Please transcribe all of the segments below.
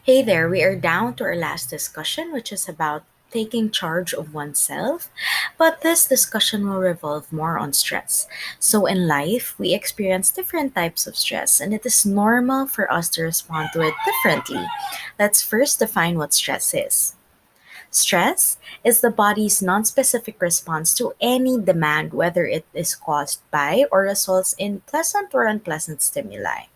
Hey there, we are down to our last discussion, which is about taking charge of oneself. But this discussion will revolve more on stress. So, in life, we experience different types of stress, and it is normal for us to respond to it differently. Let's first define what stress is. Stress is the body's non-specific response to any demand, whether it is caused by or results in pleasant or unpleasant stimuli.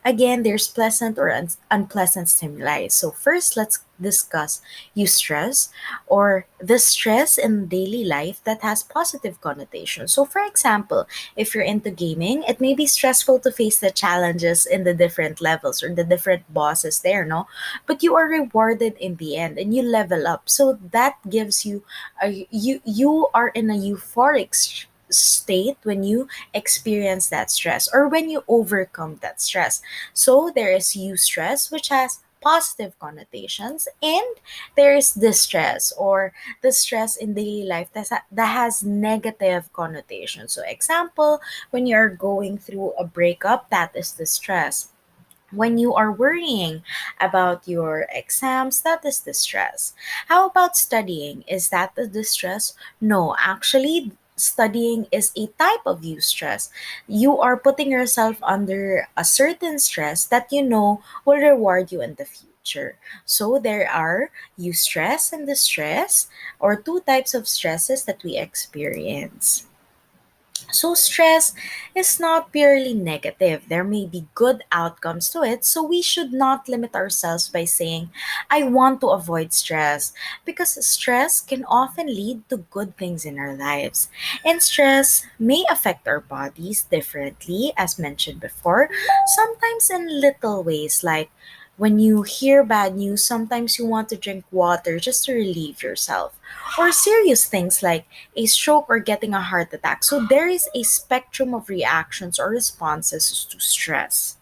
Again, there's pleasant or unpleasant stimuli. So first, let's discuss eustress, or the stress in daily life that has positive connotations. So for example, if you're into gaming, it may be stressful to face the challenges in the different levels or the different bosses there, no? But you are rewarded in the end and you level up. So that gives you you are in a euphoric state when you experience that stress or when you overcome that stress. So there is eustress, which has positive connotations, and there is distress or the stress in daily life that has negative connotations. So example, when you're going through a breakup, that is distress. When you are worrying about your exams, that is the stress. How about studying? Is that the distress? No, actually, studying is a type of eustress. You are putting yourself under a certain stress that you know will reward you in the future. So there are eustress and distress, or two types of stresses that we experience. So, stress is not purely negative. There may be good outcomes to it. So, we should not limit ourselves by saying, I want to avoid stress, because stress can often lead to good things in our lives. And stress may affect our bodies differently, as mentioned before, sometimes in little ways, like when you hear bad news, sometimes you want to drink water just to relieve yourself. Or serious things like a stroke or getting a heart attack. So there is a spectrum of reactions or responses to stress.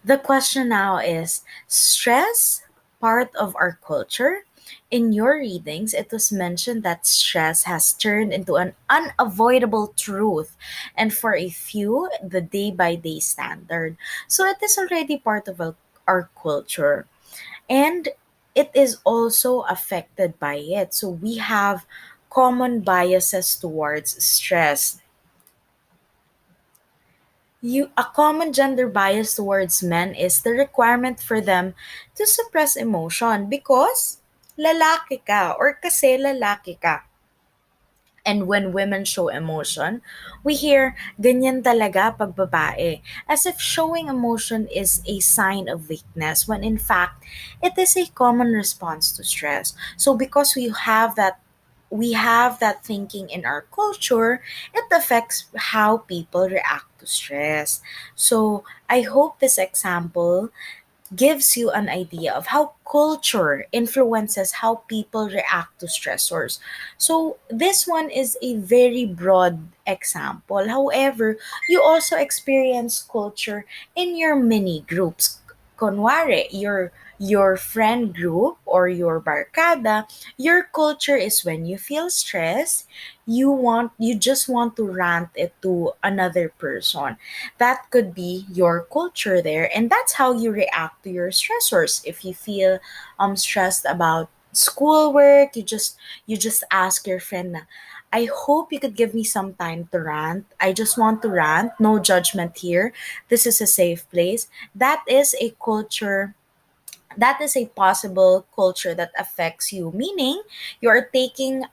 The question now is, stress part of our culture? In your readings, it was mentioned that stress has turned into an unavoidable truth, and for a few, the day by day standard. So it is already part of our culture, and it is also affected by it. So we have common biases towards stress. A common gender bias towards men is the requirement for them to suppress emotion because lalaki ka or kasi lalaki ka. And when women show emotion, we hear ganyan talaga pag babae, as if showing emotion is a sign of weakness when in fact it is a common response to stress. So because we have that thinking in our culture, it affects how people react to stress. So I hope this example gives you an idea of how culture influences how people react to stressors. So, this one is a very broad example. However, you also experience culture in your mini groups. Kunwari, your friend group or your barkada, your culture is when you feel stressed, you just want to rant it to another person. That could be your culture there, and that's how you react to your stressors. If you feel stressed about schoolwork, you just ask your friend na, I hope you could give me some time to rant. I just want to rant. No judgment here. This is a safe place. That is a possible culture that affects you, meaning you are taking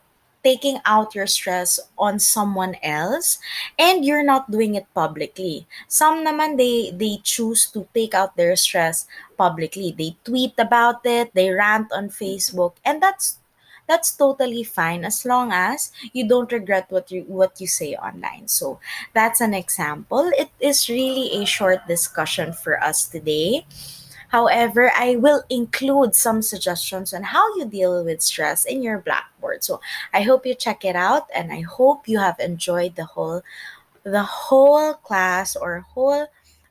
out your stress on someone else, and you're not doing it publicly. Some naman, they choose to take out their stress publicly. They tweet about it, they rant on Facebook, and that's totally fine as long as you don't regret what you say online. So that's an example. It is really a short discussion for us today. However, I will include some suggestions on how you deal with stress in your Blackboard. So I hope you check it out, and I hope you have enjoyed the whole class, or whole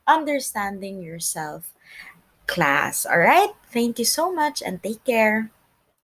understanding yourself class. All right? Thank you so much and take care.